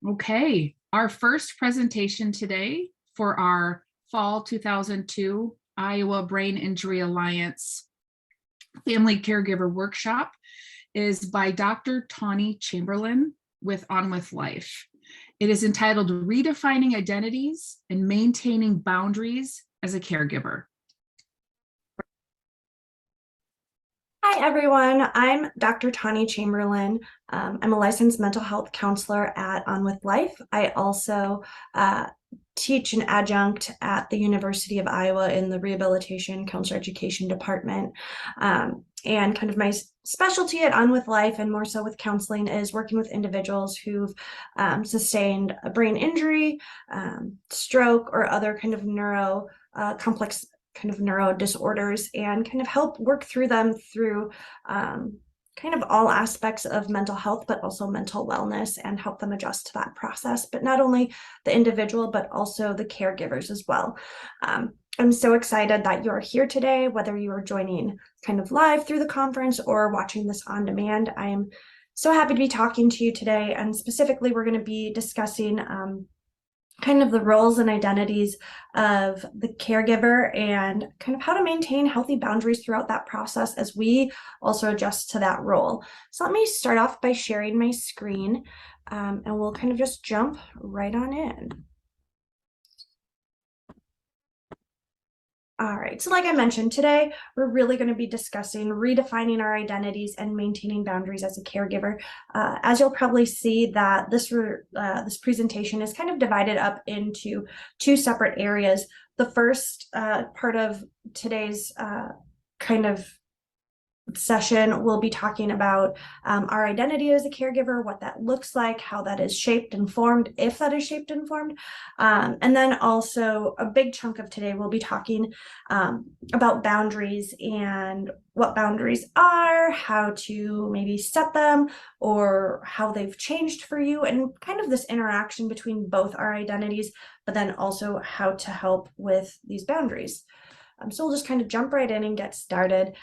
Okay, our first presentation today for our Fall 2002 Iowa Brain Injury Alliance Family Caregiver Workshop is by Dr. Tawny Chamberlain with On With Life. It is entitled Redefining Identities and Maintaining Boundaries as a Caregiver. Hi, everyone. I'm Dr. Tawny Chamberlain. I'm a licensed mental health counselor at On With Life. I also teach an adjunct at the University of Iowa in the Rehabilitation Counselor Education Department. And kind of my specialty at On With Life, and more so with counseling, is working with individuals who've sustained a brain injury, stroke, or other kind of complex kind of neuro disorders, and kind of help work through them through kind of all aspects of mental health, but also mental wellness, and help them adjust to that process. But not only the individual, but also the caregivers as well. I'm so excited that you're here today, whether you are joining kind of live through the conference or watching this on demand. I am so happy to be talking to you today. And specifically, we're going to be discussing kind of the roles and identities of the caregiver and kind of how to maintain healthy boundaries throughout that process as we also adjust to that role. So let me start off by sharing my screen, and we'll kind of just jump right on in. All right, so like I mentioned, today we're really going to be discussing redefining our identities and maintaining boundaries as a caregiver. As you'll probably see, that this presentation is kind of divided up into two separate areas. The first part of today's kind of session, we'll be talking about our identity as a caregiver, what that looks like, how that is shaped and formed, if that is shaped and formed. And then also a big chunk of today, we'll be talking about boundaries and what boundaries are, how to maybe set them, or how they've changed for you, and kind of this interaction between both our identities, but then also how to help with these boundaries. So we'll just kind of jump right in and get started.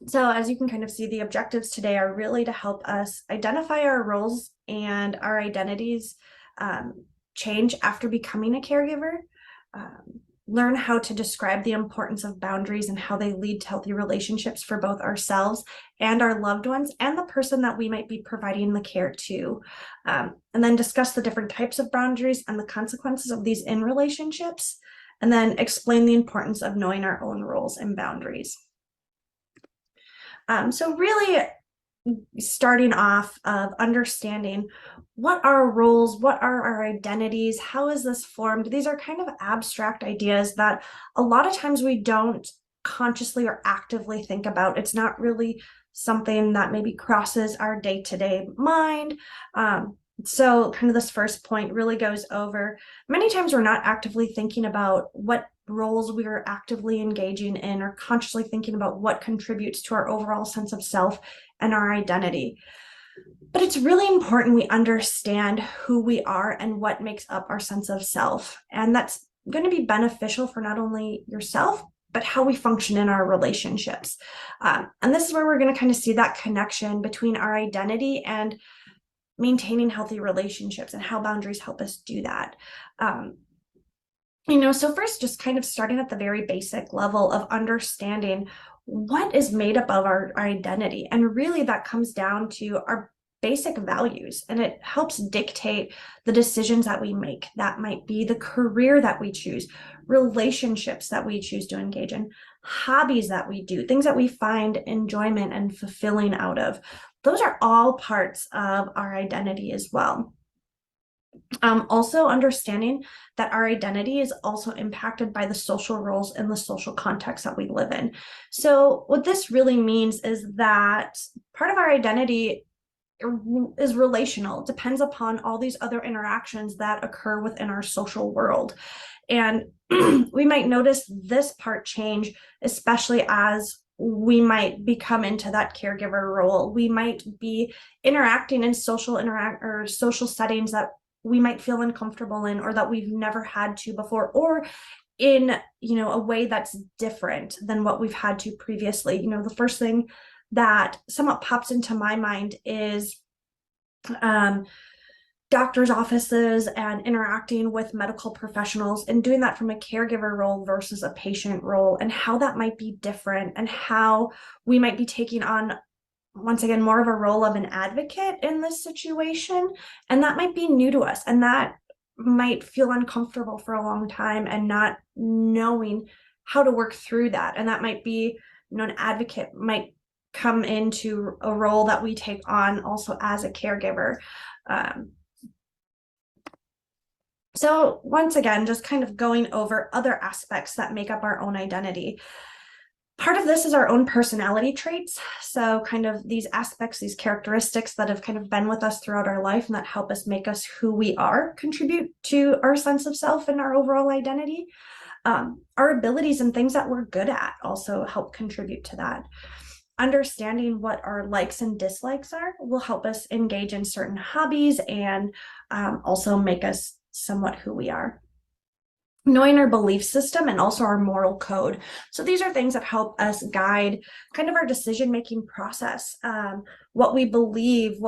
So as you can kind of see, the objectives today are really to help us identify our roles and our identities change after becoming a caregiver, learn how to describe the importance of boundaries and how they lead to healthy relationships for both ourselves and our loved ones and the person that we might be providing the care to, and then discuss the different types of boundaries and the consequences of these in relationships, and then explain the importance of knowing our own roles and boundaries. So really starting off of understanding what are our roles, what are our identities, how is this formed? These are kind of abstract ideas that a lot of times we don't consciously or actively think about. It's not really something that maybe crosses our day-to-day mind. So kind of this first point really goes over, many times we're not actively thinking about what roles we are actively engaging in, or consciously thinking about what contributes to our overall sense of self and our identity. But it's really important we understand who we are and what makes up our sense of self. And that's going to be beneficial for not only yourself, but how we function in our relationships. And this is where we're going to kind of see that connection between our identity and maintaining healthy relationships and how boundaries help us do that. So first, just kind of starting at the very basic level of understanding what is made up of our identity. And really that comes down to our basic values, and it helps dictate the decisions that we make. That might be the career that we choose, relationships that we choose to engage in, hobbies that we do, things that we find enjoyment and fulfilling out of. Those are all parts of our identity as well. Also understanding that our identity is also impacted by the social roles and the social context that we live in. So what this really means is that part of our identity is relational. It depends upon all these other interactions that occur within our social world. And we might notice this part change, especially as we might become into that caregiver role. We might be interacting in social settings that we might feel uncomfortable in, or that we've never had to before, or in a way that's different than what we've had to previously. The first thing that somewhat pops into my mind is doctor's offices and interacting with medical professionals and doing that from a caregiver role versus a patient role, and how that might be different, and how we might be taking on, once again, more of a role of an advocate in this situation. And that might be new to us, and that might feel uncomfortable for a long time, and not knowing how to work through that. And that might be, an advocate might come into a role that we take on also as a caregiver. So once again, just kind of going over other aspects that make up our own identity. Part of this is our own personality traits. So kind of these aspects, these characteristics that have kind of been with us throughout our life and that help us make us who we are, contribute to our sense of self and our overall identity. Our abilities and things that we're good at also help contribute to that. Understanding what our likes and dislikes are will help us engage in certain hobbies, and also make us somewhat who we are. Knowing our belief system and also our moral code. So these are things that help us guide kind of our decision-making process, what we believe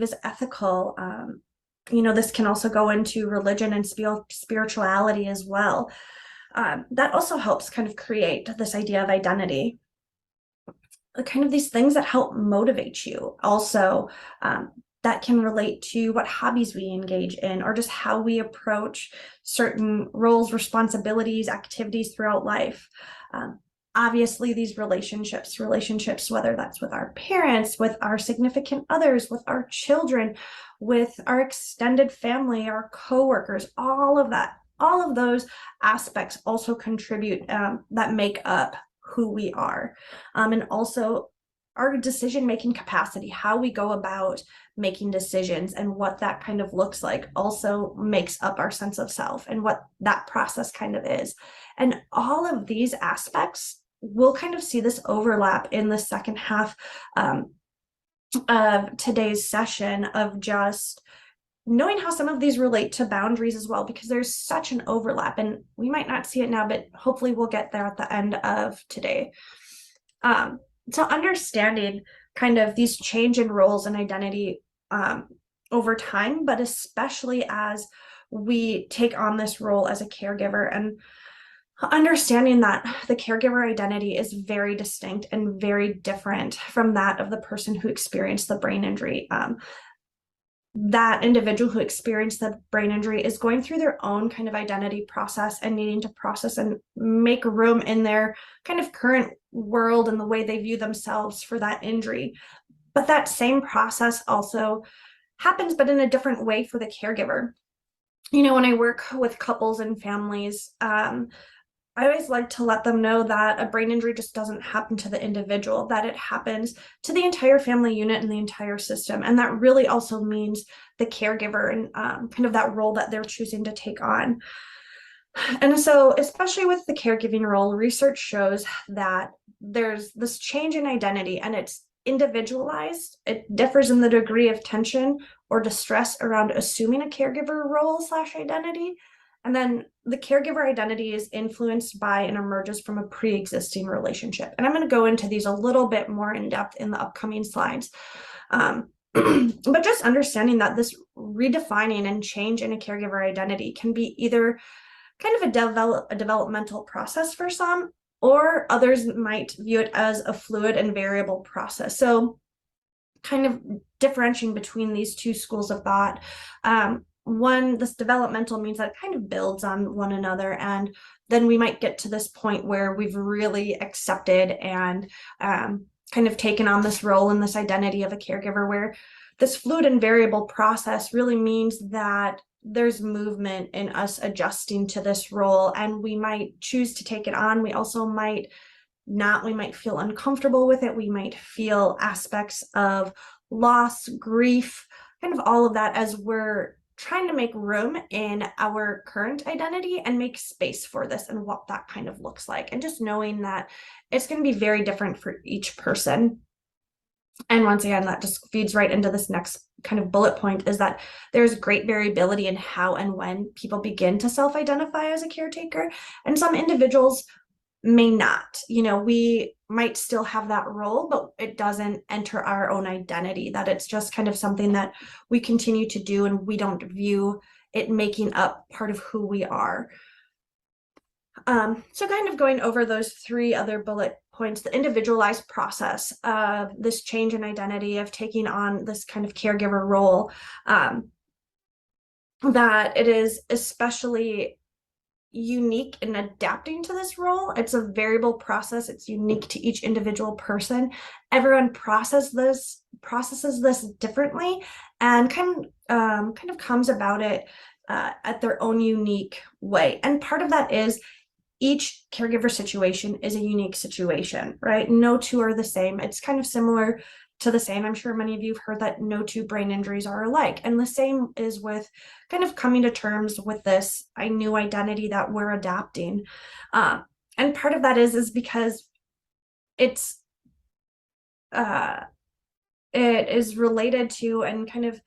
is ethical. This can also go into religion and spirituality as well. That also helps kind of create this idea of identity. Kind of these things that help motivate you also, that can relate to what hobbies we engage in, or just how we approach certain roles, responsibilities, activities throughout life. Obviously, these relationships, whether that's with our parents, with our significant others, with our children, with our extended family, our coworkers, all of those aspects also contribute, that make up who we are. And also our decision-making capacity, how we go about making decisions and what that kind of looks like, also makes up our sense of self and what that process kind of is. And all of these aspects, we'll kind of see this overlap in the second half of today's session, of just knowing how some of these relate to boundaries as well, because there's such an overlap, and we might not see it now, but hopefully we'll get there at the end of today. So understanding kind of these change in roles and identity over time, but especially as we take on this role as a caregiver, and understanding that the caregiver identity is very distinct and very different from that of the person who experienced the brain injury. That individual who experienced the brain injury is going through their own kind of identity process and needing to process and make room in their kind of current world and the way they view themselves for that injury. But that same process also happens, but in a different way for the caregiver. When I work with couples and families, I always like to let them know that a brain injury just doesn't happen to the individual, that it happens to the entire family unit and the entire system. And that really also means the caregiver and kind of that role that they're choosing to take on. And so, especially with the caregiving role, research shows that there's this change in identity, and it's individualized. It differs in the degree of tension or distress around assuming a caregiver role/identity. And then the caregiver identity is influenced by and emerges from a pre-existing relationship. And I'm going to go into these a little bit more in depth in the upcoming slides. But just understanding that this redefining and change in a caregiver identity can be either kind of a developmental process for some, or others might view it as a fluid and variable process. So kind of differentiating between these two schools of thought. One, this developmental means that it kind of builds on one another, and then we might get to this point where we've really accepted and kind of taken on this role and this identity of a caregiver, where this fluid and variable process really means that there's movement in us adjusting to this role, and we might choose to take it on. We also might not. We might feel uncomfortable with it. We might feel aspects of loss, grief, kind of all of that, as we're trying to make room in our current identity and make space for this and what that kind of looks like. And just knowing that it's going to be very different for each person. And once again, that just feeds right into this next kind of bullet point, is that there's great variability in how and when people begin to self-identify as a caretaker. And some individuals may not. We might still have that role, but it doesn't enter our own identity, that it's just kind of something that we continue to do and we don't view it making up part of who we are. So kind of going over those three other bullet points, the individualized process of this change in identity of taking on this kind of caregiver role, that it is especially unique in adapting to this role. It's a variable process. It's unique to each individual person. Everyone processes this differently, and kind of comes about it at their own unique way. And part of that is each caregiver situation is a unique situation, right? No two are the same. It's kind of similar to the same. I'm sure many of you have heard that no two brain injuries are alike. And the same is with kind of coming to terms with this new identity that we're adapting. And part of that is because it is related to and kind of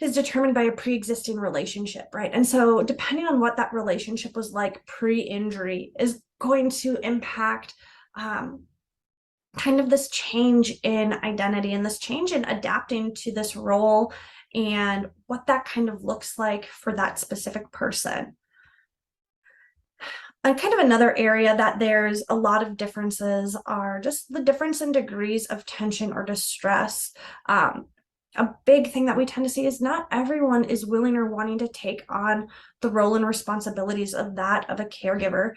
is determined by a pre-existing relationship, right? And so depending on what that relationship was like pre-injury is going to impact kind of this change in identity and this change in adapting to this role and what that kind of looks like for that specific person. And kind of another area that there's a lot of differences are just the difference in degrees of tension or distress. A big thing that we tend to see is not everyone is willing or wanting to take on the role and responsibilities of that of a caregiver.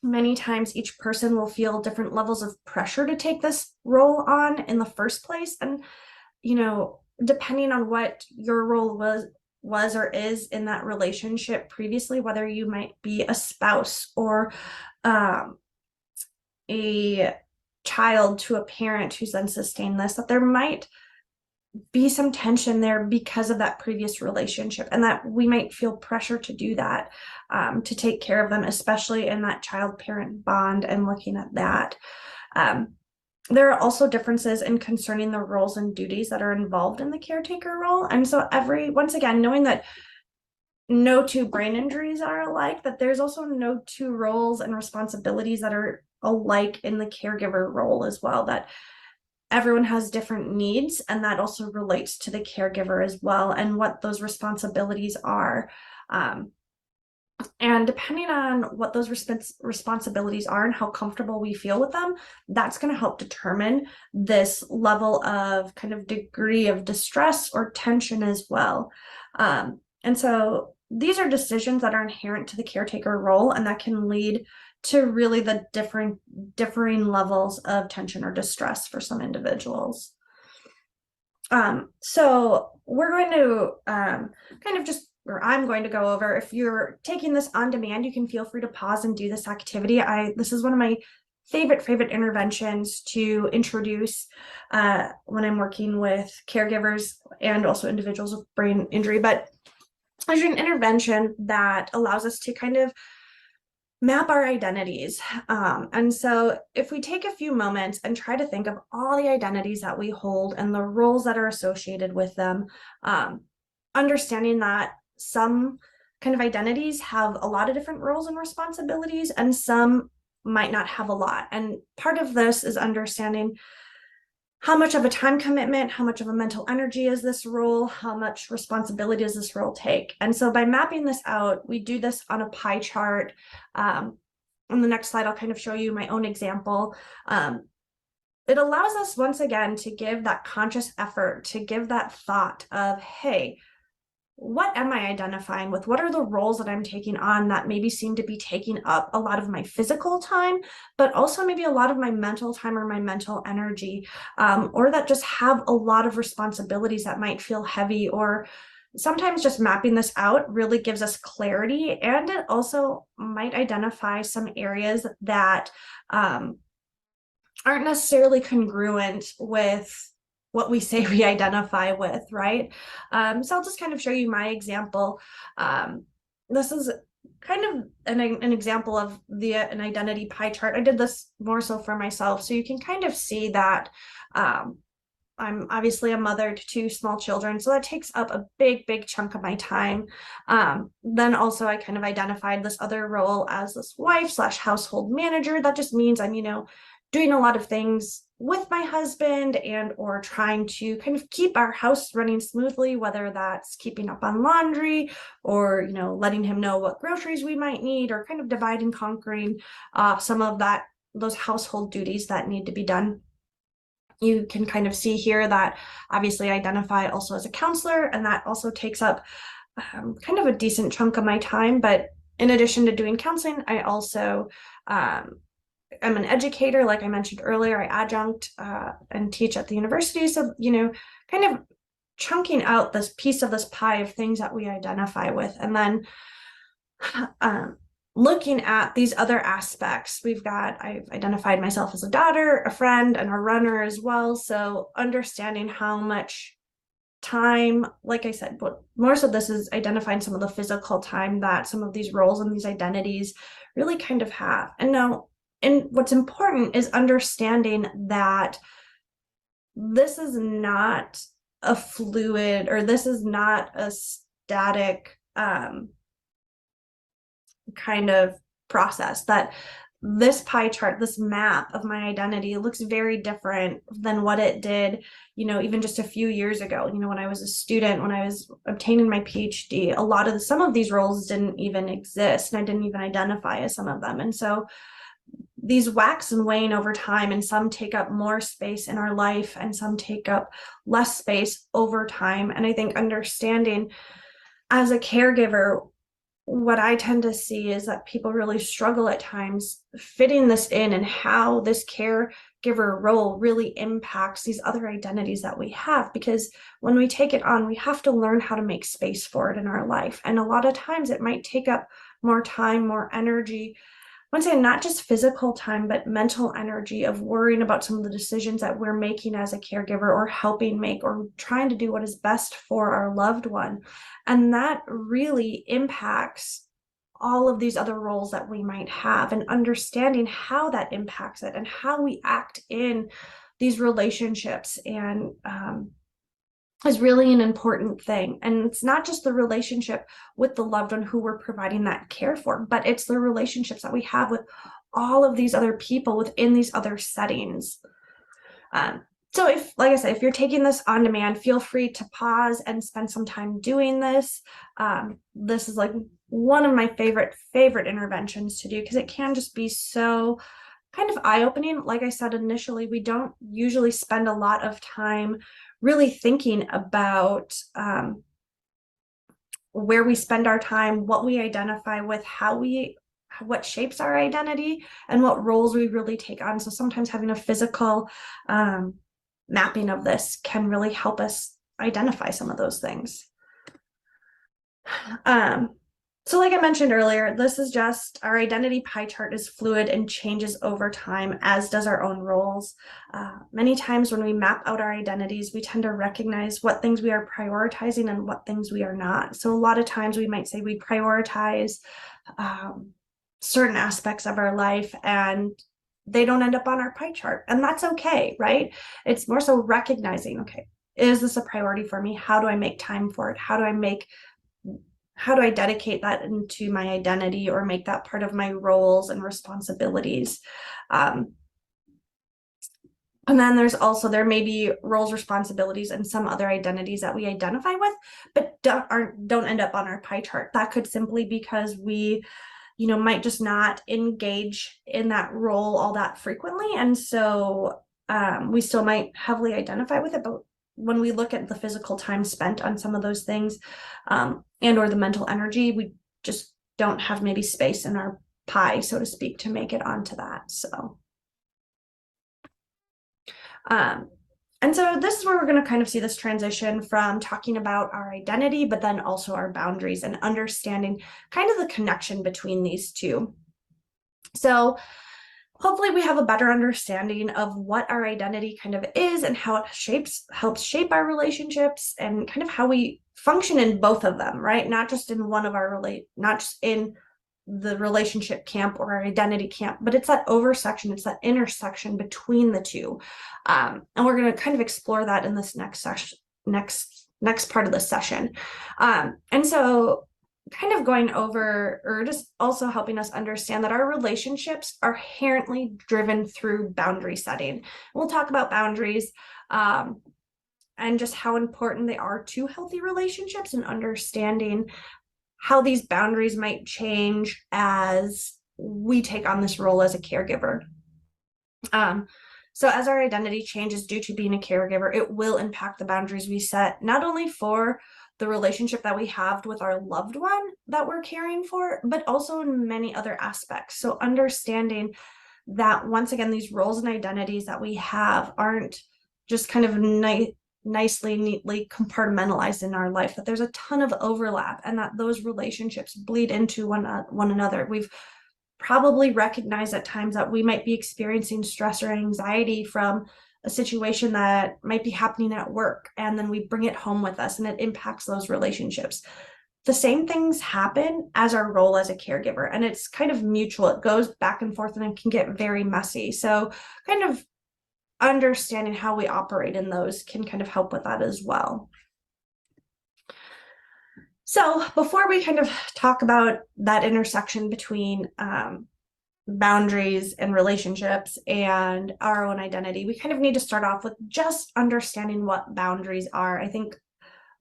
Many times each person will feel different levels of pressure to take this role on in the first place. And, depending on what your role was or is in that relationship previously, whether you might be a spouse or a child to a parent who's then sustained this, that there might be some tension there because of that previous relationship, and that we might feel pressure to do that, to take care of them, especially in that child-parent bond and looking at that. There are also differences in concerning the roles and duties that are involved in the caretaker role. And so once again, knowing that no two brain injuries are alike, that there's also no two roles and responsibilities that are alike in the caregiver role as well, that everyone has different needs, and that also relates to the caregiver as well and what those responsibilities are. And depending on what those responsibilities are and how comfortable we feel with them, that's going to help determine this level of kind of degree of distress or tension as well. And so these are decisions that are inherent to the caretaker role, and that can lead to really the differing levels of tension or distress for some individuals. So we're going to I'm going to go over, if you're taking this on demand, you can feel free to pause and do this activity. This is one of my favorite interventions to introduce when I'm working with caregivers and also individuals with brain injury. But there's an intervention that allows us to kind of map our identities. And so if we take a few moments and try to think of all the identities that we hold and the roles that are associated with them, understanding that some kind of identities have a lot of different roles and responsibilities, and some might not have a lot. And part of this is understanding how much of a time commitment, how much of a mental energy is this role, how much responsibility does this role take? And so by mapping this out, we do this on a pie chart. On the next slide, I'll kind of show you my own example. It allows us, once again, to give that conscious effort, to give that thought of, hey, what am I identifying with? What are the roles that I'm taking on that maybe seem to be taking up a lot of my physical time, but also maybe a lot of my mental time or my mental energy, or that just have a lot of responsibilities that might feel heavy? Or sometimes just mapping this out really gives us clarity, and it also might identify some areas that aren't necessarily congruent with what we say we identify with, right? So I'll just kind of show you my example. This is kind of an example of an identity pie chart. I did this more so for myself, so you can kind of see that I'm obviously a mother to two small children, so that takes up a big chunk of my time. Then also I kind of identified this other role as this wife slash household manager. That just means I'm, doing a lot of things with my husband and or trying to kind of keep our house running smoothly, whether that's keeping up on laundry or, letting him know what groceries we might need, or kind of divide and conquering some of those household duties that need to be done. You can kind of see here that obviously I identify also as a counselor, and that also takes up kind of a decent chunk of my time. But in addition to doing counseling, I also am an educator. Like I mentioned earlier, I adjunct and teach at the university. So, kind of chunking out this piece of this pie of things that we identify with. And then looking at these other aspects, I've identified myself as a daughter, a friend, and a runner as well. So understanding how much time, like I said, but more so this is identifying some of the physical time that some of these roles and these identities really kind of have. And what's important is understanding that this is not a fluid, or this is not a static kind of process. That this pie chart, this map of my identity looks very different than what it did, even just a few years ago. When I was a student, when I was obtaining my PhD, some of these roles didn't even exist, and I didn't even identify as some of them. And so these wax and wane over time, and some take up more space in our life and some take up less space over time. And I think understanding as a caregiver, what I tend to see is that people really struggle at times fitting this in, and how this caregiver role really impacts these other identities that we have. Because when we take it on, we have to learn how to make space for it in our life. And a lot of times it might take up more time, more energy. I want to say not just physical time, but mental energy of worrying about some of the decisions that we're making as a caregiver, or helping make, or trying to do what is best for our loved one. And that really impacts all of these other roles that we might have, and understanding how that impacts it and how we act in these relationships and is really an important thing. And it's not just the relationship with the loved one who we're providing that care for, but it's the relationships that we have with all of these other people within these other settings. So like I said, if you're taking this on demand, feel free to pause and spend some time doing this. This is like one of my favorite interventions to do, because it can just be so kind of eye-opening. Like I said initially, we don't usually spend a lot of time really thinking about where we spend our time, what we identify with, what shapes our identity, and what roles we really take on. So sometimes having a physical mapping of this can really help us identify some of those things. So like I mentioned earlier, this is just our identity pie chart is fluid and changes over time, as does our own roles. Many times when we map out our identities, we tend to recognize what things we are prioritizing and what things we are not. So a lot of times we might say we prioritize certain aspects of our life, and they don't end up on our pie chart, and that's okay, right? It's more so recognizing, okay, is this a priority for me? How do I make time for it? How do I dedicate that into my identity, or make that part of my roles and responsibilities? And then there may be roles, responsibilities, and some other identities that we identify with, but don't end up on our pie chart. That could simply because we, might just not engage in that role all that frequently. And so we still might heavily identify with it, but when we look at the physical time spent on some of those things, and or the mental energy, we just don't have maybe space in our pie, so to speak, to make it onto that. So and so this is where we're going to kind of see this transition from talking about our identity, but then also our boundaries, and understanding kind of the connection between these two. So hopefully we have a better understanding of what our identity kind of is, and how it helps shape our relationships, and kind of how we function in both of them, right? Not just in one of not just in the relationship camp or our identity camp, but it's that it's that intersection between the two. And we're going to kind of explore that in this next session, next part of the session. And so kind of going over, or just also helping us understand that our relationships are inherently driven through boundary setting. We'll talk about boundaries and just how important they are to healthy relationships, and understanding how these boundaries might change as we take on this role as a caregiver. So as our identity changes due to being a caregiver, it will impact the boundaries we set, not only for the relationship that we have with our loved one that we're caring for, but also in many other aspects. So understanding that, once again, these roles and identities that we have aren't just kind of nicely, neatly compartmentalized in our life, that there's a ton of overlap, and that those relationships bleed into one another. We've probably recognized at times that we might be experiencing stress or anxiety from a situation that might be happening at work, and then we bring it home with us, and it impacts those relationships. The same things happen as our role as a caregiver, and it's kind of mutual. It goes back and forth, and it can get very messy. So kind of understanding how we operate in those can kind of help with that as well. So before we kind of talk about that intersection between boundaries and relationships and our own identity, we kind of need to start off with just understanding what boundaries are. I think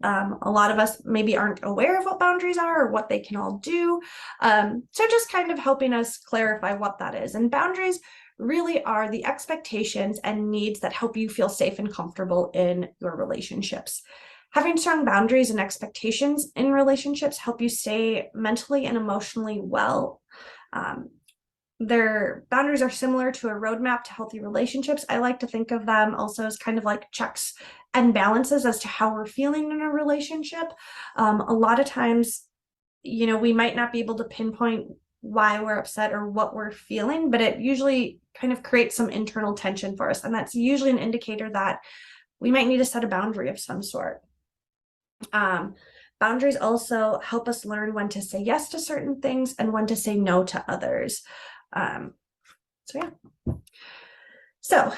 a lot of us maybe aren't aware of what boundaries are or what they can all do. So just kind of helping us clarify what that is. And boundaries really are the expectations and needs that help you feel safe and comfortable in your relationships. Having strong boundaries and expectations in relationships help you stay mentally and emotionally well. Their boundaries are similar to a roadmap to healthy relationships. I like to think of them also as kind of like checks and balances as to how we're feeling in a relationship. A lot of times, we might not be able to pinpoint why we're upset or what we're feeling, but it usually kind of creates some internal tension for us. And that's usually an indicator that we might need to set a boundary of some sort. Boundaries also help us learn when to say yes to certain things and when to say no to others. So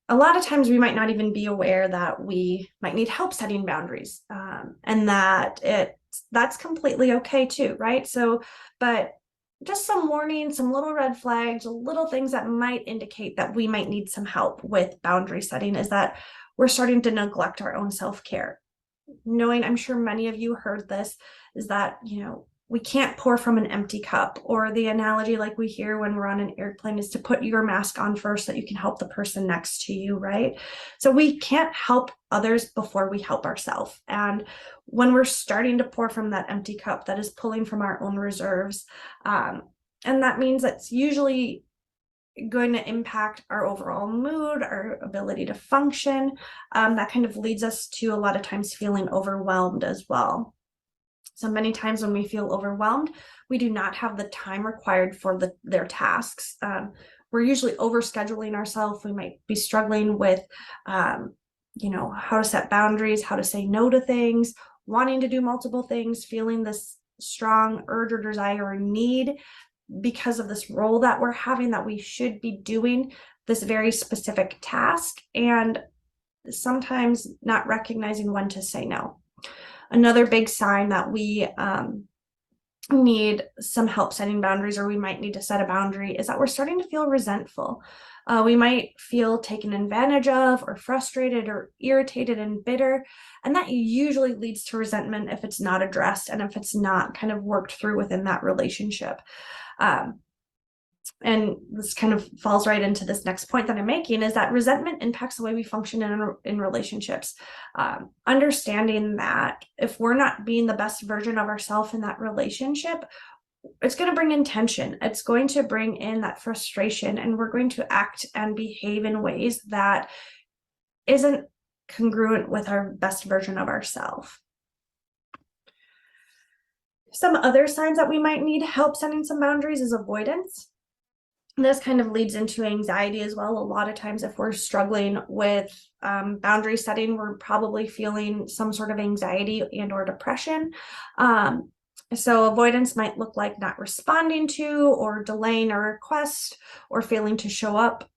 a lot of times we might not even be aware that we might need help setting boundaries, and that's completely okay too, right? So, but just some warnings, some little red flags, little things that might indicate that we might need some help with boundary setting is that we're starting to neglect our own self-care. Knowing, I'm sure many of you heard this, is that, we can't pour from an empty cup, or the analogy like we hear when we're on an airplane is to put your mask on first so that you can help the person next to you, right? So we can't help others before we help ourselves. And when we're starting to pour from that empty cup, that is pulling from our own reserves. And that means that's usually going to impact our overall mood, our ability to function. That kind of leads us to a lot of times feeling overwhelmed as well. So many times when we feel overwhelmed, we do not have the time required for their tasks. We're usually overscheduling ourselves. We might be struggling with, how to set boundaries, how to say no to things, wanting to do multiple things, feeling this strong urge or desire or need because of this role that we're having, that we should be doing this very specific task, and sometimes not recognizing when to say no. Another big sign that we need some help setting boundaries, or we might need to set a boundary, is that we're starting to feel resentful. We might feel taken advantage of, or frustrated, or irritated and bitter. And that usually leads to resentment if it's not addressed and if it's not kind of worked through within that relationship. And this kind of falls right into this next point that I'm making, is that resentment impacts the way we function in relationships. Understanding that if we're not being the best version of ourselves in that relationship, it's going to bring in tension. It's going to bring in that frustration, and we're going to act and behave in ways that isn't congruent with our best version of ourselves. Some other signs that we might need help setting some boundaries is avoidance. This kind of leads into anxiety as well. A lot of times if we're struggling with boundary setting, we're probably feeling some sort of anxiety and or depression. So avoidance might look like not responding to or delaying a request or failing to show up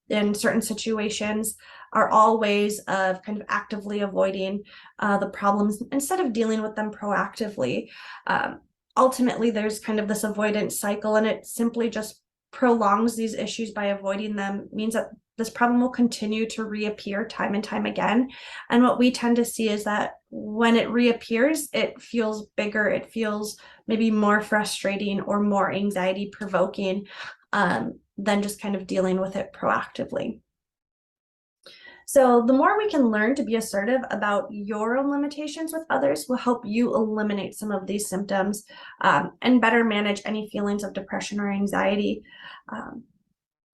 in certain situations are all ways of kind of actively avoiding the problems instead of dealing with them proactively. Ultimately, there's kind of this avoidance cycle, and it simply just prolongs these issues by avoiding them, means that this problem will continue to reappear time and time again. And what we tend to see is that when it reappears, it feels bigger, it feels maybe more frustrating or more anxiety provoking than just kind of dealing with it proactively. So the more we can learn to be assertive about your own limitations with others will help you eliminate some of these symptoms and better manage any feelings of depression or anxiety.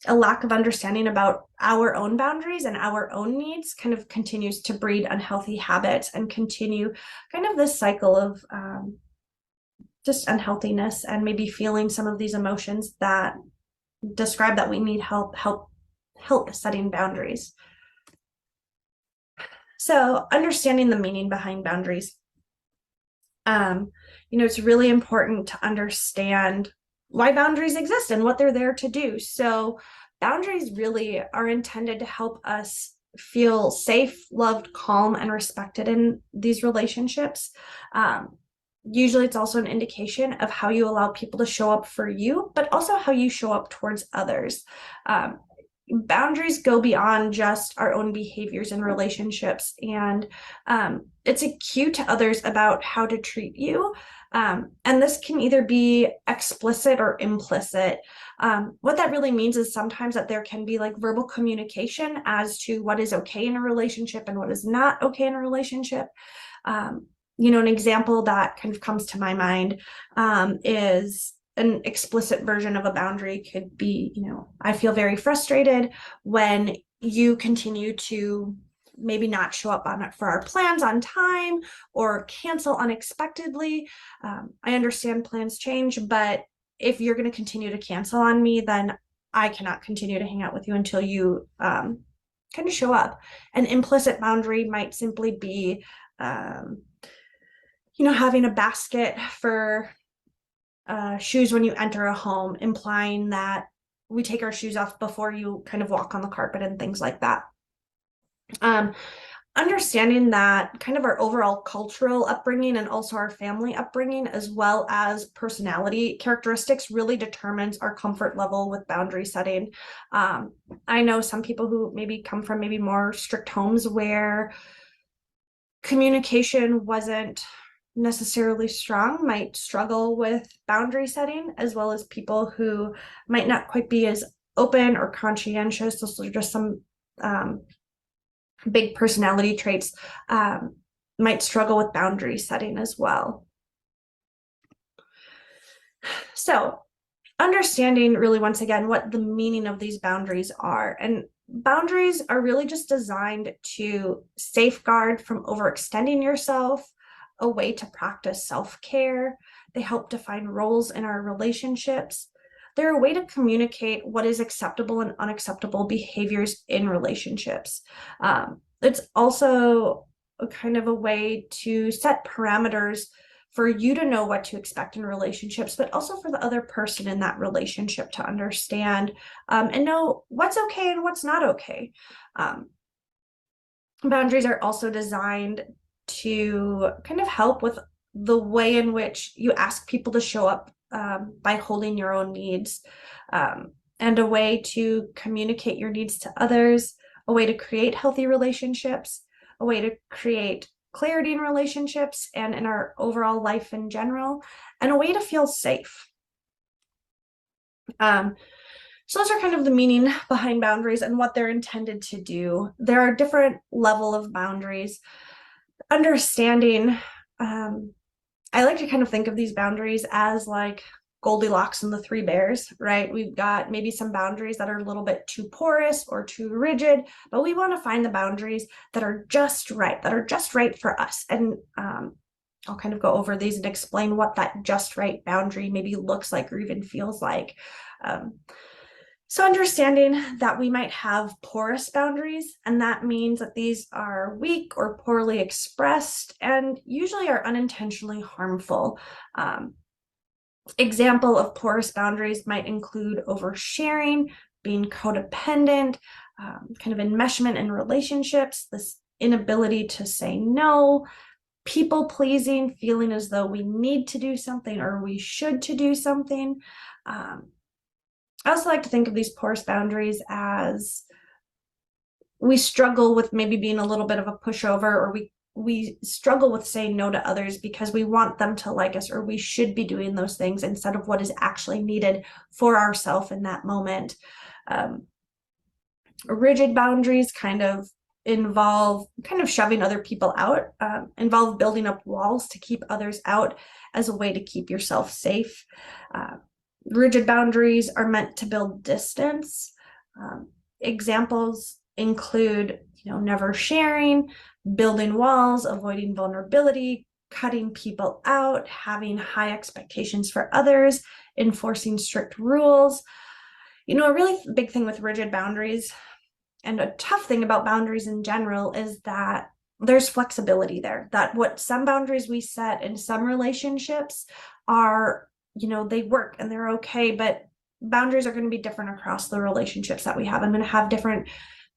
A lack of understanding about our own boundaries and our own needs kind of continues to breed unhealthy habits and continue kind of this cycle of just unhealthiness and maybe feeling some of these emotions that describe that we need help setting boundaries. So understanding the meaning behind boundaries. It's really important to understand why boundaries exist and what they're there to do. So boundaries really are intended to help us feel safe, loved, calm, and respected in these relationships. Usually it's also an indication of how you allow people to show up for you, but also how you show up towards others. Boundaries go beyond just our own behaviors and relationships, and it's a cue to others about how to treat you. And this can either be explicit or implicit. What that really means is sometimes that there can be like verbal communication as to what is okay in a relationship and what is not okay in a relationship. An example that kind of comes to my mind is an explicit version of a boundary could be, I feel very frustrated when you continue to maybe not show up for our plans on time or cancel unexpectedly. I understand plans change, but if you're going to continue to cancel on me, then I cannot continue to hang out with you until you kind of show up. An implicit boundary might simply be, having a basket for shoes when you enter a home, implying that we take our shoes off before you kind of walk on the carpet and things like that. Understanding that kind of our overall cultural upbringing and also our family upbringing, as well as personality characteristics, really determines our comfort level with boundary setting. I know some people who maybe come from maybe more strict homes where communication wasn't necessarily strong might struggle with boundary setting, as well as people who might not quite be as open or conscientious. Those are just some big personality traits might struggle with boundary setting as well. So understanding really, once again, what the meaning of these boundaries are. And boundaries are really just designed to safeguard from overextending yourself, a way to practice self-care. They help define roles in our relationships. They're a way to communicate what is acceptable and unacceptable behaviors in relationships. It's also a kind of a way to set parameters for you to know what to expect in relationships, but also for the other person in that relationship to understand and know what's okay and what's not okay. Boundaries are also designed to kind of help with the way in which you ask people to show up by holding your own needs, and a way to communicate your needs to others, a way to create healthy relationships, a way to create clarity in relationships and in our overall life in general, and a way to feel safe. So those are kind of the meaning behind boundaries and what they're intended to do. There are different levels of boundaries. Understanding, I like to kind of think of these boundaries as like Goldilocks and the Three Bears, right? We've got maybe some boundaries that are a little bit too porous or too rigid, but we want to find the boundaries that are just right for us. And I'll kind of go over these and explain what that just right boundary maybe looks like or even feels like. So understanding that we might have porous boundaries, and that means that these are weak or poorly expressed and usually are unintentionally harmful. Example of porous boundaries might include oversharing, being codependent, kind of enmeshment in relationships, this inability to say no, people pleasing, feeling as though we need to do something or we should to do something. I also like to think of these porous boundaries as we struggle with maybe being a little bit of a pushover, or we struggle with saying no to others because we want them to like us, or we should be doing those things instead of what is actually needed for ourselves in that moment. Rigid boundaries kind of involve kind of shoving other people out, involve building up walls to keep others out as a way to keep yourself safe. Rigid boundaries are meant to build distance. Examples include, never sharing, building walls, avoiding vulnerability, cutting people out, having high expectations for others, enforcing strict rules. A really big thing with rigid boundaries, and a tough thing about boundaries in general, is that there's flexibility there. That what some boundaries we set in some relationships are, they work and they're okay, but boundaries are going to be different across the relationships that we have. I'm going to have different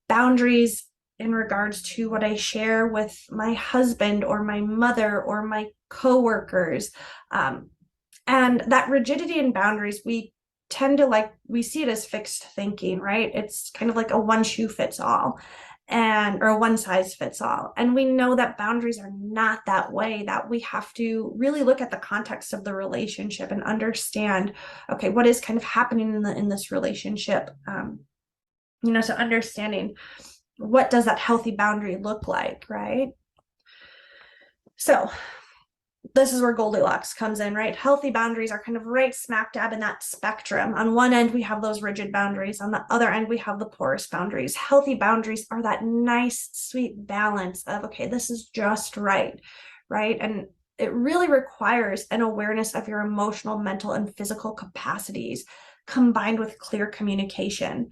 boundaries in regards to what I share with my husband or my mother or my coworkers. And that rigidity in boundaries, we tend to we see it as fixed thinking, right? It's kind of like a one shoe fits all, or a one size fits all. And we know that boundaries are not that way, that we have to really look at the context of the relationship and understand, okay, what is kind of happening in this relationship? So understanding, what does that healthy boundary look like, right? So this is where Goldilocks comes in, right? Healthy boundaries are kind of right smack dab in that spectrum. On one end, we have those rigid boundaries. On the other end, we have the porous boundaries. Healthy boundaries are that nice, sweet balance of, okay, this is just right, right? And it really requires an awareness of your emotional, mental, and physical capacities combined with clear communication.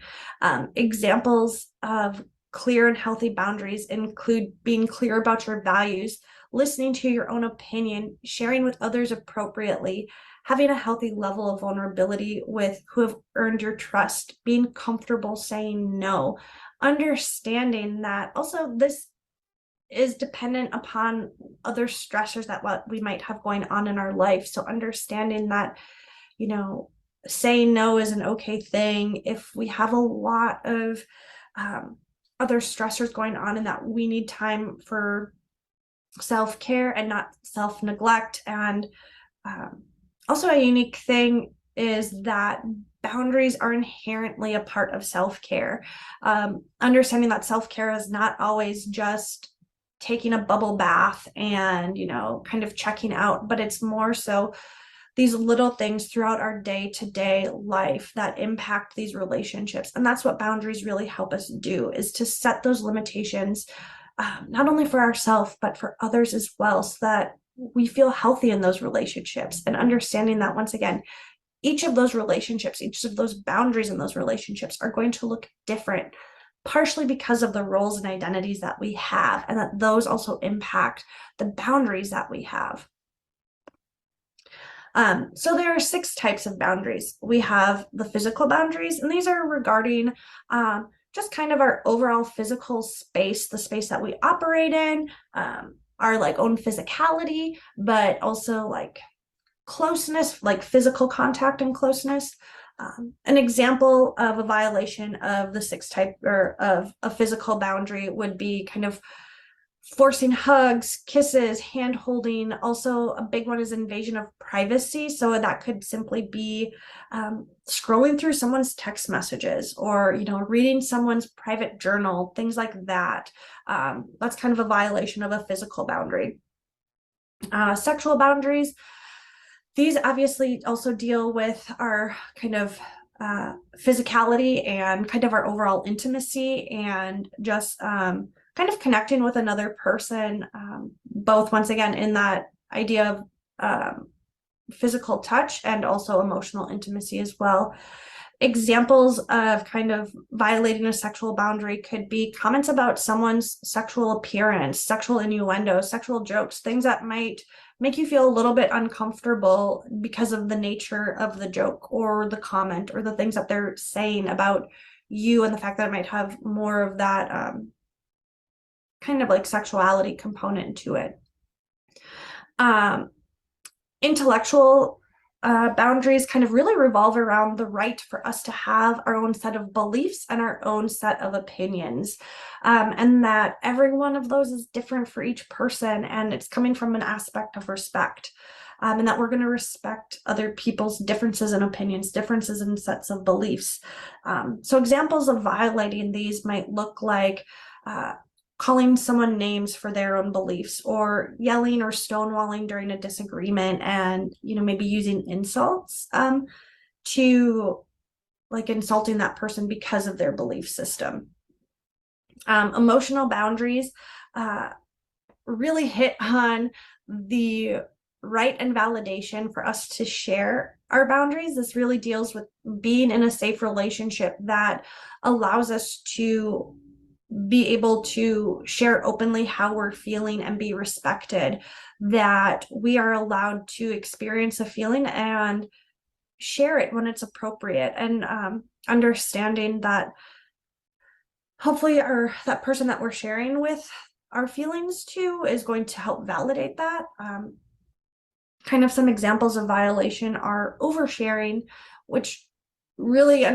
Examples of clear and healthy boundaries include being clear about your values, listening to your own opinion, sharing with others appropriately, having a healthy level of vulnerability with who have earned your trust, being comfortable saying no, understanding that also this is dependent upon other stressors that what we might have going on in our life. So understanding that, saying no is an okay thing if we have a lot of other stressors going on, and that we need time for self-care and not self-neglect. And also a unique thing is that boundaries are inherently a part of self-care. Understanding that self-care is not always just taking a bubble bath and, kind of checking out, but it's more so these little things throughout our day-to-day life that impact these relationships. And that's what boundaries really help us do, is to set those limitations, not only for ourselves, but for others as well, so that we feel healthy in those relationships. And understanding that, once again, each of those relationships, each of those boundaries in those relationships are going to look different, partially because of the roles and identities that we have, and that those also impact the boundaries that we have. So there are 6 types of boundaries. We have the physical boundaries, and these are regarding just kind of our overall physical space, the space that we operate in, our own physicality, but also closeness, like physical contact and closeness. An example of a violation of the 6 type, or of a physical boundary, would be kind of forcing hugs, kisses, hand holding. Also, a big one is invasion of privacy. So that could simply be scrolling through someone's text messages, or reading someone's private journal, things like that. That's kind of a violation of a physical boundary. Sexual boundaries, these obviously also deal with our kind of physicality and kind of our overall intimacy, and just kind of connecting with another person, both, once again, in that idea of physical touch and also emotional intimacy as well. examples of kind of violating a sexual boundary could be comments about someone's sexual appearance, sexual innuendo, sexual jokes, things that might make you feel a little bit uncomfortable because of the nature of the joke or the comment or the things that they're saying about you, and the fact that it might have more of that kind of like sexuality component to it. Intellectual boundaries kind of really revolve around the right for us to have our own set of beliefs and our own set of opinions, and that every one of those is different for each person, and it's coming from an aspect of respect, and that we're going to respect other people's differences in opinions, differences in sets of beliefs. So examples of violating these might look like calling someone names for their own beliefs, or yelling or stonewalling during a disagreement, and maybe using insults to like insulting that person because of their belief system. Emotional boundaries really hit on the right and validation for us to share our boundaries. This really deals with being in a safe relationship that allows us to be able to share openly how we're feeling and be respected, that we are allowed to experience a feeling and share it when it's appropriate, and understanding that hopefully that person that we're sharing with our feelings to is going to help validate that. Kind of some examples of violation are oversharing, which really,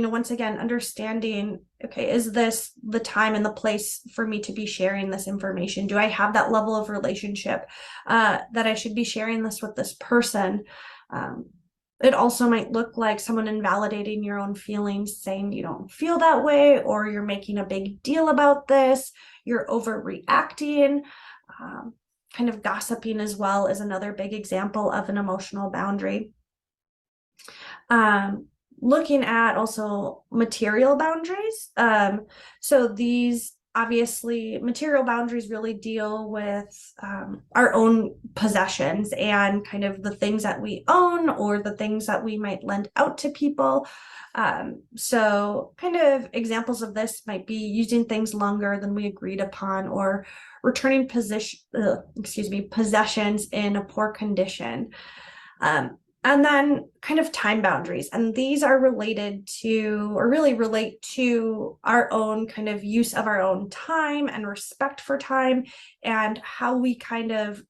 once again, understanding, okay, is this the time and the place for me to be sharing this information? Do I have that level of relationship that I should be sharing this with this person? It also might look like someone invalidating your own feelings, saying you don't feel that way, or you're making a big deal about this, you're overreacting. Kind of gossiping as well is another big example of an emotional boundary. Looking at also material boundaries. So these, obviously, material boundaries really deal with our own possessions and kind of the things that we own or the things that we might lend out to people. So kind of examples of this might be using things longer than we agreed upon, or returning possessions in a poor condition. And then kind of time boundaries. And these are related to, or really relate to, our own kind of use of our own time and respect for time, and how we kind of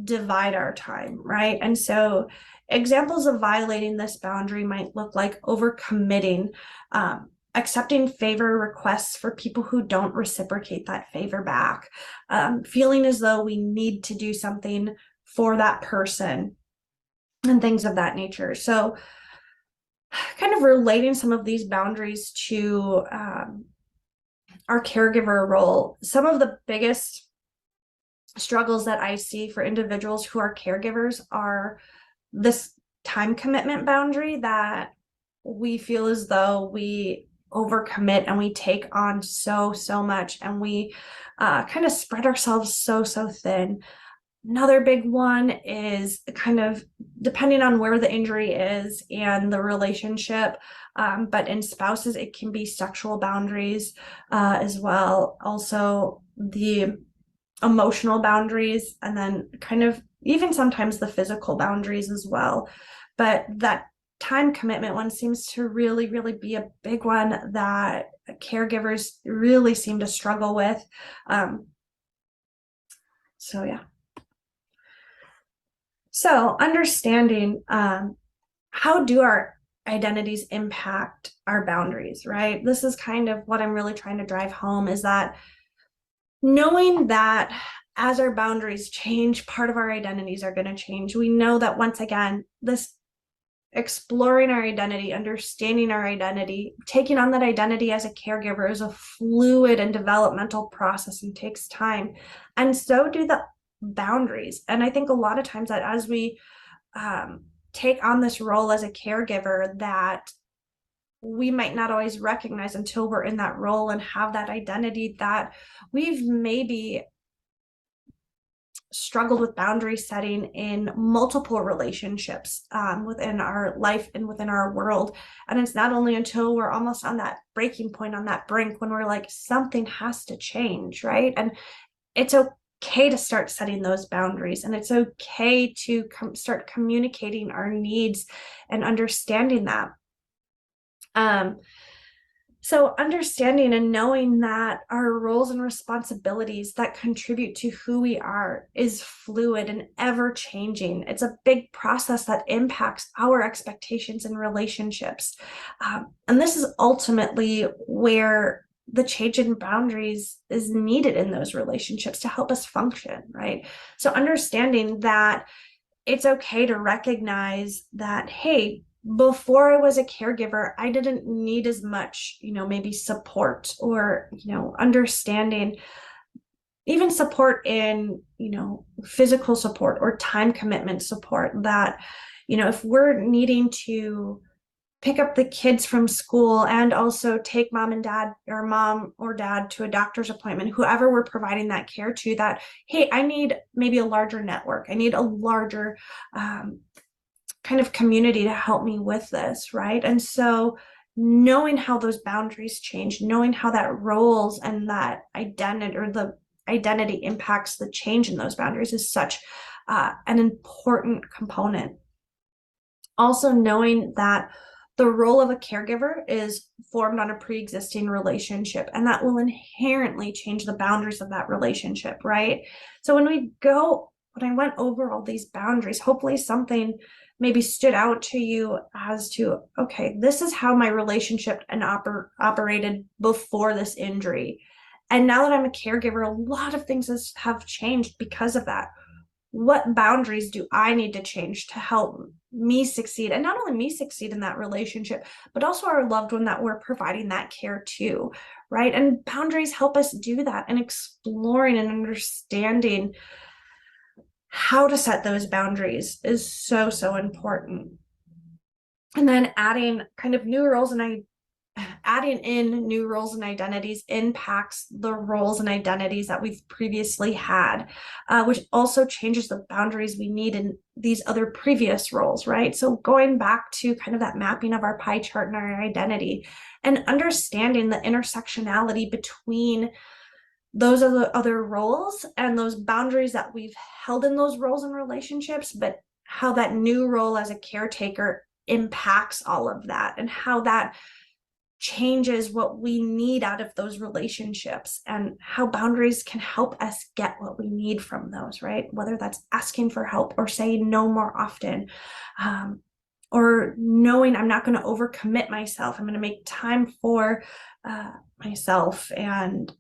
divide our time, right? And so examples of violating this boundary might look like overcommitting, accepting favor requests for people who don't reciprocate that favor back, feeling as though we need to do something for that person, and things of that nature. So kind of relating some of these boundaries to our caregiver role, some of the biggest struggles that I see for individuals who are caregivers are this time commitment boundary, that we feel as though we overcommit and we take on so much, and we kind of spread ourselves so thin. Another big one is kind of depending on where the injury is and the relationship, but in spouses, it can be sexual boundaries as well. Also, the emotional boundaries, and then kind of even sometimes the physical boundaries as well. But that time commitment one seems to really be a big one that caregivers really seem to struggle with. So yeah. So understanding how do our identities impact our boundaries, right? This is kind of what I'm really trying to drive home, is that knowing that as our boundaries change, part of our identities are going to change. We know that, once again, this exploring our identity, understanding our identity, taking on that identity as a caregiver is a fluid and developmental process and takes time. And so do the boundaries. And I think a lot of times that as we take on this role as a caregiver, that we might not always recognize until we're in that role and have that identity, that we've maybe struggled with boundary setting in multiple relationships within our life and within our world. And it's not only until we're almost on that breaking point, on that brink, when we're like, something has to change, right? And it's okay to start setting those boundaries, and it's okay to start communicating our needs and understanding that. So understanding and knowing that our roles and responsibilities that contribute to who we are is fluid and ever changing. It's a big process that impacts our expectations and relationships. And this is ultimately where the change in boundaries is needed in those relationships to help us function, right? So understanding that it's okay to recognize that, hey, before I was a caregiver, I didn't need as much, maybe support or, understanding, even support in, physical support or time commitment support, that, if we're needing to pick up the kids from school and also take mom or dad to a doctor's appointment, whoever we're providing that care to, that, hey, I need maybe a larger network. I need a larger kind of community to help me with this, right? And so knowing how those boundaries change, knowing how that roles and that identity, or the identity, impacts the change in those boundaries is such an important component. Also knowing that the role of a caregiver is formed on a pre-existing relationship, and that will inherently change the boundaries of that relationship, right? So when I went over all these boundaries, hopefully something maybe stood out to you as to, okay, this is how my relationship and operated before this injury. And now that I'm a caregiver, a lot of things have changed because of that. What boundaries do I need to change to help me succeed? And not only me succeed in that relationship, but also our loved one that we're providing that care to, right? And boundaries help us do that, and exploring and understanding how to set those boundaries is so, so important. And then adding in new roles and identities impacts the roles and identities that we've previously had, which also changes the boundaries we need in these other previous roles, right? So going back to kind of that mapping of our pie chart and our identity, and understanding the intersectionality between those other roles and those boundaries that we've held in those roles and relationships, but how that new role as a caretaker impacts all of that, and how that changes what we need out of those relationships, and how boundaries can help us get what we need from those, right? Whether that's asking for help or saying no more often, or knowing I'm not going to overcommit myself. I'm going to make time for myself, and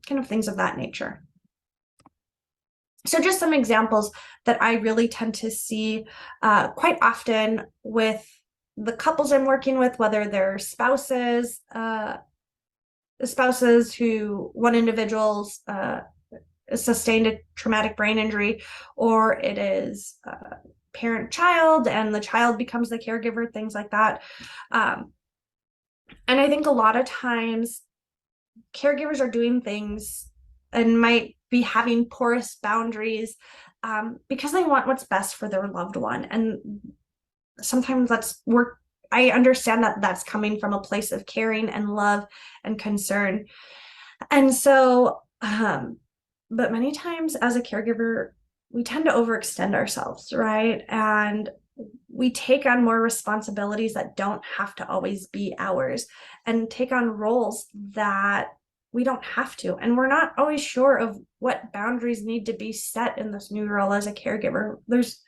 kind of things of that nature. So just some examples that I really tend to see quite often with the couples I'm working with, whether they're spouses who one individual's sustained a traumatic brain injury, or it is parent-child and the child becomes the caregiver, things like that. And I think a lot of times caregivers are doing things and might be having porous boundaries because they want what's best for their loved one. And sometimes I understand that that's coming from a place of caring and love and concern. And so, but many times as a caregiver, we tend to overextend ourselves, right? And we take on more responsibilities that don't have to always be ours, and take on roles that we don't have to. And we're not always sure of what boundaries need to be set in this new role as a caregiver. There's,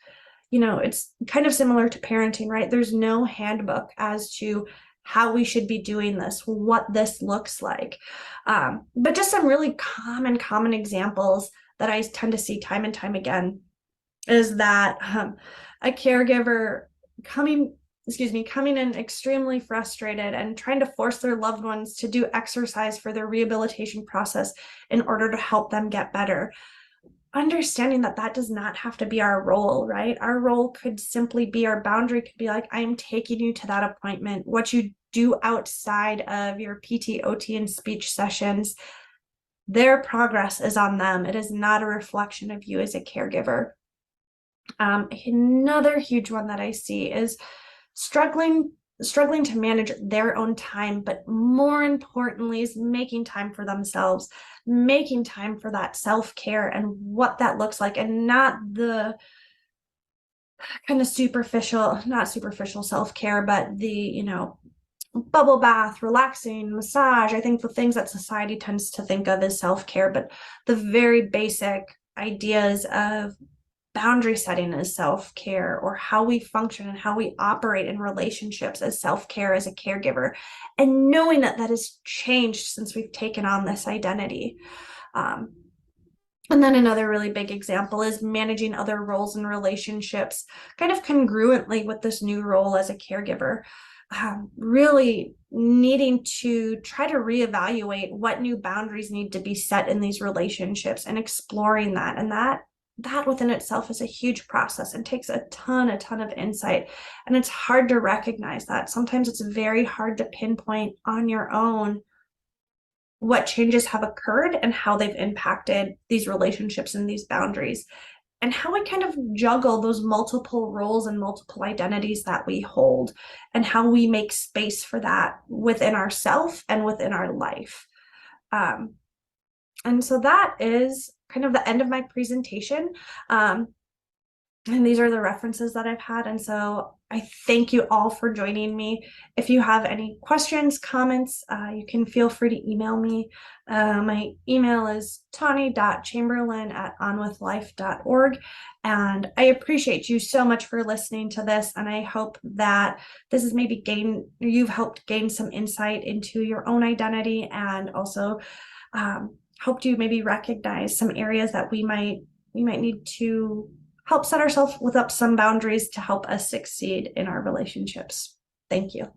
it's kind of similar to parenting, right? There's no handbook as to how we should be doing this, what this looks like. But just some really common examples that I tend to see time and time again is that a caregiver coming in extremely frustrated and trying to force their loved ones to do exercise for their rehabilitation process in order to help them get better. Understanding that does not have to be our role, right? Our role could simply be, our boundary could be like, I'm taking you to that appointment. What you do outside of your PT, OT, and speech sessions, Their progress is on them. It is not a reflection of you as a caregiver. Another huge one that I see is struggling to manage their own time, but more importantly is making time for themselves, making time for that self-care and what that looks like, and not the kind of not superficial self-care, but the, bubble bath, relaxing, massage. I think the things that society tends to think of as self-care, but the very basic ideas of boundary setting as self-care, or how we function and how we operate in relationships as self-care as a caregiver, and knowing that that has changed since we've taken on this identity. And then another really big example is managing other roles and relationships kind of congruently with this new role as a caregiver. Really needing to try to reevaluate what new boundaries need to be set in these relationships and exploring that. And that within itself is a huge process and takes a ton of insight. And it's hard to recognize that. Sometimes it's very hard to pinpoint on your own what changes have occurred and how they've impacted these relationships and these boundaries, and how we kind of juggle those multiple roles and multiple identities that we hold, and how we make space for that within ourselves and within our life. And so that is kind of the end of my presentation. And these are the references that I've had. And so I thank you all for joining me. If you have any questions, comments, you can feel free to email me. My email is tawny.chamberlain@onwithlife.org. And I appreciate you so much for listening to this. And I hope that this is you've helped gain some insight into your own identity, and also helped you maybe recognize some areas that we might need to help set ourselves with up some boundaries to help us succeed in our relationships. Thank you.